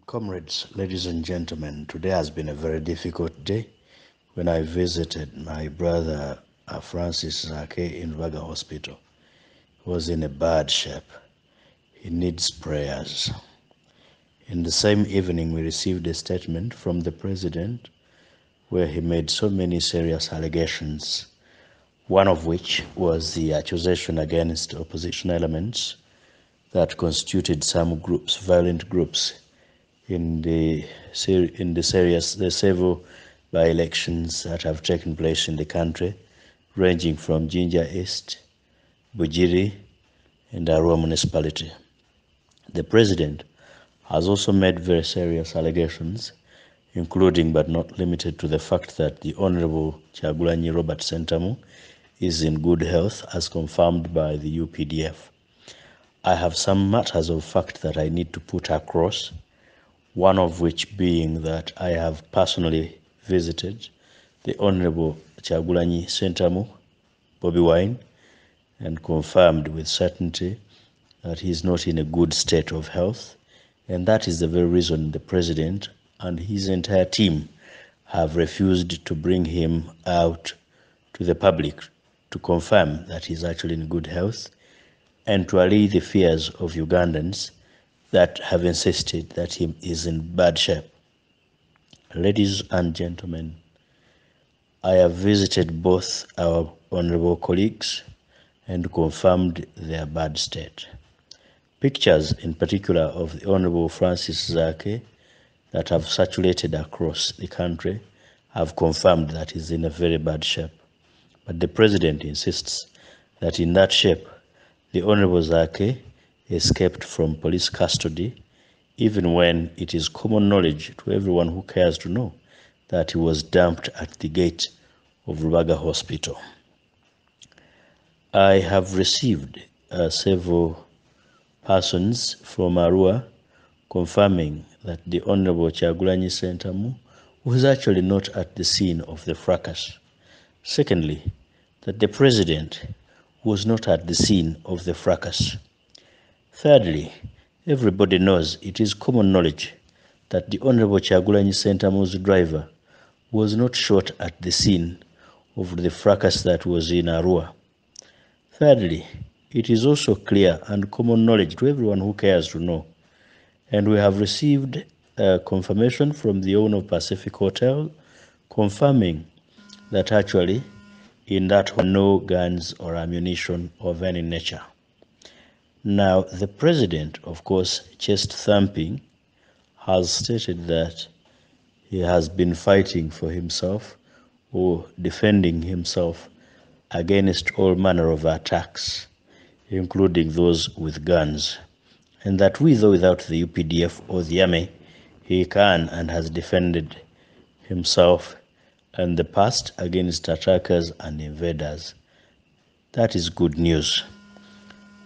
Comrades, ladies and gentlemen, today has been a very difficult day. When I visited my brother Francis Zaake in Rubaga Hospital, he was in a bad shape. He needs prayers. In the same evening, we received a statement from the president where he made so many serious allegations, one of which was the accusation against opposition elements that constituted some groups, violent groups, in the several by-elections that have taken place in the country, ranging from Jinja East, Bujiri, and Arua municipality. The president has also made very serious allegations, including but not limited to the fact that the Honorable Kyagulanyi Robert Sentamu is in good health as confirmed by the UPDF. I have some matters of fact that I need to put across, one of which being that I have personally visited the Honorable Kyagulanyi Sentamu, Bobi Wine, and confirmed with certainty that he is not in a good state of health, and that is the very reason the president and his entire team have refused to bring him out to the public to confirm that he is actually in good health and to allay the fears of Ugandans that have insisted that he is in bad shape. Ladies and gentlemen, I have visited both our honorable colleagues and confirmed their bad state. Pictures in particular of the Honorable Francis Zaake that have circulated across the country have confirmed that he's in a very bad shape. But the president insists that in that shape, the Honorable Zaake escaped from police custody, even when it is common knowledge to everyone who cares to know that he was dumped at the gate of Rubaga Hospital. I have received several persons from Arua confirming that the Honorable Kyagulanyi Sentamu was actually not at the scene of the fracas. Secondly, that the president was not at the scene of the fracas. Thirdly, everybody knows, it is common knowledge, that the Honorable Kyagulanyi Sentamu's driver was not shot at the scene of the fracas that was in Arua. Thirdly, it is also clear and common knowledge to everyone who cares to know, and we have received confirmation from the owner of Pacific Hotel confirming that actually in that no guns or ammunition of any nature. Now, the president, of course, chest thumping, has stated that he has been fighting for himself or defending himself against all manner of attacks, including those with guns, and that with or without the UPDF or the army, he can and has defended himself in the past against attackers and invaders. That is good news.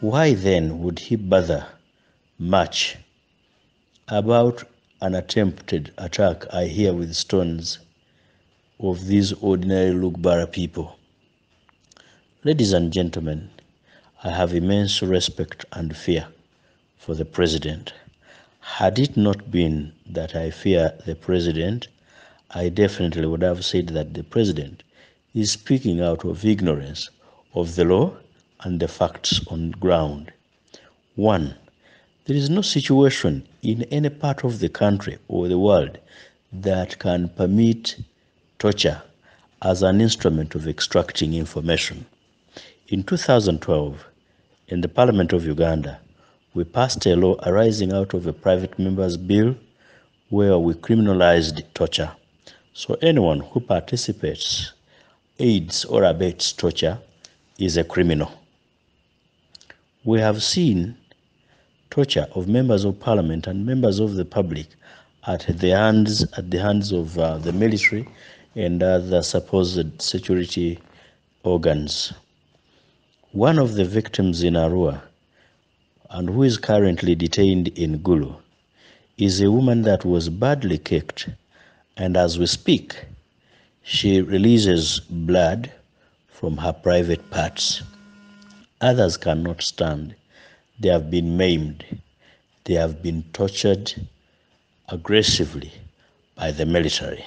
Why then would he bother much about an attempted attack, I hear, with stones of these ordinary Lugbara people? Ladies and gentlemen, I have immense respect and fear for the president. Had it not been that I fear the president, I definitely would have said that the president is speaking out of ignorance of the law and the facts on ground. One, there is no situation in any part of the country or the world that can permit torture as an instrument of extracting information. In 2012, in the Parliament of Uganda, we passed a law arising out of a private member's bill where we criminalized torture. So anyone who participates, aids, or abets torture is a criminal. We have seen torture of members of parliament and members of the public at the hands of the military and other supposed security organs. One of the victims in Arua, and who is currently detained in Gulu, is a woman that was badly kicked, and as we speak, she releases blood from her private parts. Others cannot stand. They have been maimed. They have been tortured aggressively by the military.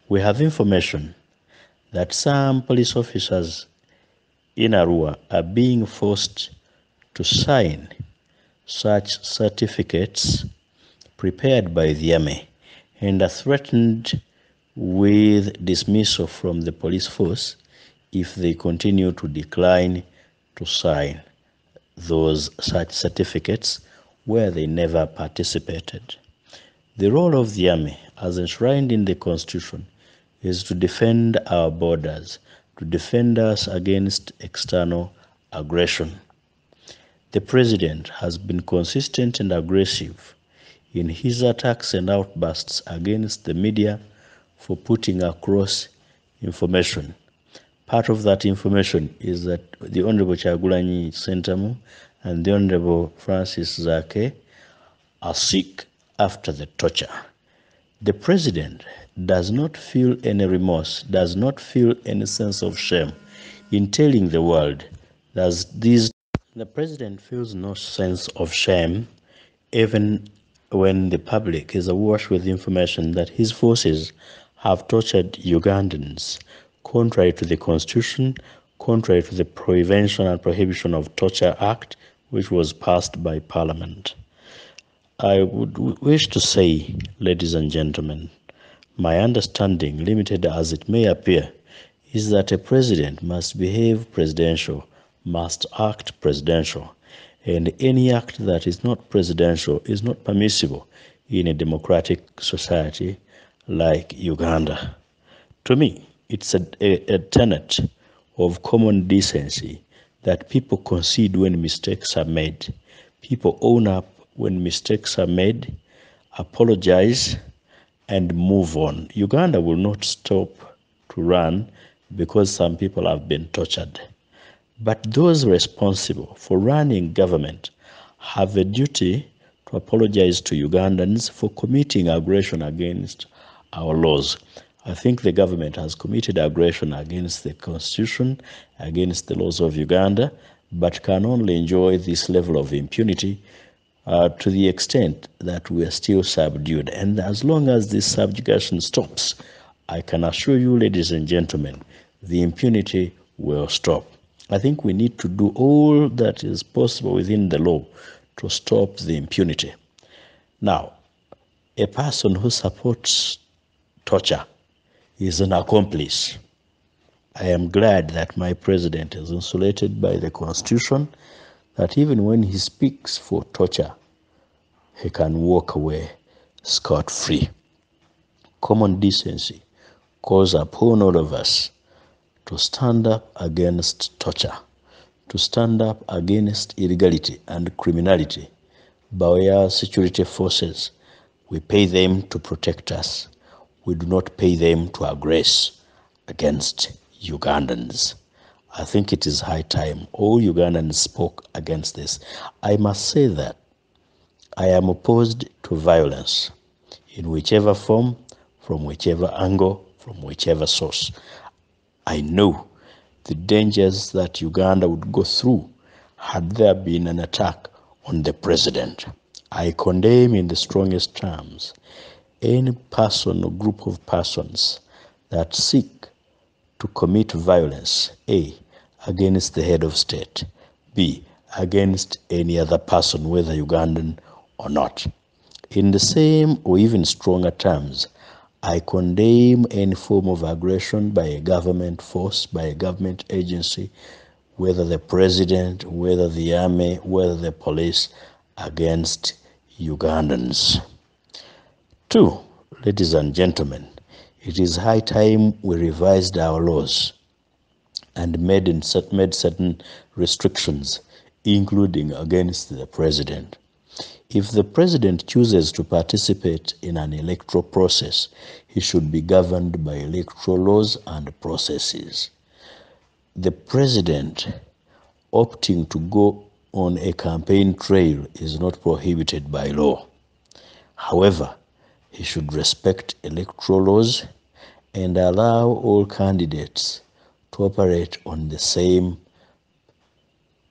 We have information that some police officers in Arua are being forced to sign such certificates prepared by the army and are threatened with dismissal from the police force if they continue to decline to sign such certificates where they never participated. The role of the army, as enshrined in the Constitution, is to defend our borders, to defend us against external aggression. The president has been consistent and aggressive in his attacks and outbursts against the media for putting across information. Part of that information is that the Honorable Kyagulanyi Sentamu and the Honorable Francis Zaake are sick after the torture. The president does not feel any remorse, does not feel any sense of shame in telling the world that the president feels no sense of shame even when the public is awash with information that his forces have tortured Ugandans, contrary to the Constitution, contrary to the Prevention and Prohibition of Torture Act, which was passed by Parliament. I would wish to say, ladies and gentlemen, my understanding, limited as it may appear, is that a president must behave presidential, must act presidential, and any act that is not presidential is not permissible in a democratic society like Uganda. To me, it's a tenet of common decency that people concede when mistakes are made. People own up when mistakes are made, apologize, and move on. Uganda will not stop to run because some people have been tortured. But those responsible for running government have a duty to apologize to Ugandans for committing aggression against our laws. I think the government has committed aggression against the Constitution, against the laws of Uganda, but can only enjoy this level of impunity to the extent that we are still subdued. And as long as this subjugation stops, I can assure you, ladies and gentlemen, the impunity will stop. I think we need to do all that is possible within the law to stop the impunity. Now, a person who supports torture is an accomplice. I am glad that my president is insulated by the Constitution, that even when he speaks for torture, he can walk away scot-free. Common decency calls upon all of us to stand up against torture, to stand up against illegality and criminality by our security forces. We pay them to protect us. We do not pay them to aggress against Ugandans. I think it is high time all Ugandans spoke against this. I must say that I am opposed to violence in whichever form, from whichever angle, from whichever source. I know the dangers that Uganda would go through had there been an attack on the president. I condemn in the strongest terms any person or group of persons that seek to commit violence, A, against the head of state, B, against any other person, whether Ugandan or not. In the same or even stronger terms, I condemn any form of aggression by a government force, by a government agency, whether the president, whether the army, whether the police, against Ugandans. 2, ladies and gentlemen, it is high time we revised our laws and made certain restrictions, including against the president. If the president chooses to participate in an electoral process, he should be governed by electoral laws and processes. The president opting to go on a campaign trail is not prohibited by law. However, he should respect electoral laws and allow all candidates to operate on the same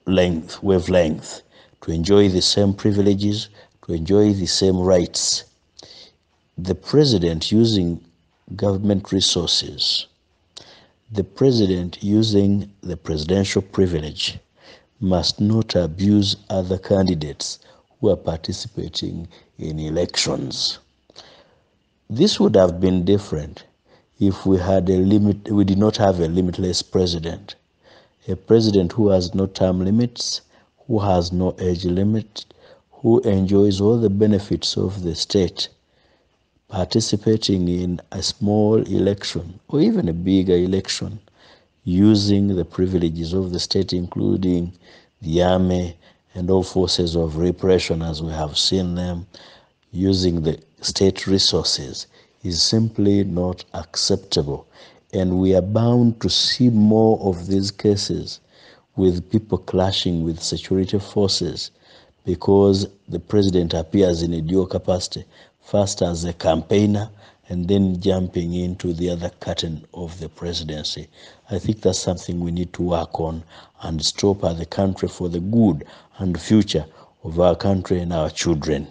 wavelength, to enjoy the same privileges, to enjoy the same rights the president using government resources, the president using the presidential privilege must not abuse other candidates who are participating in elections. This would have been different if we did not have a limitless president, a president who has no term limits, who has no age limit, who enjoys all the benefits of the state, participating in a small election or even a bigger election, using the privileges of the state, including the army and all forces of repression as we have seen them, using the state resources, is simply not acceptable. And we are bound to see more of these cases with people clashing with security forces because the president appears in a dual capacity, first as a campaigner and then jumping into the other curtain of the presidency. I think that's something we need to work on and stop as a country for the good and future of our country and our children.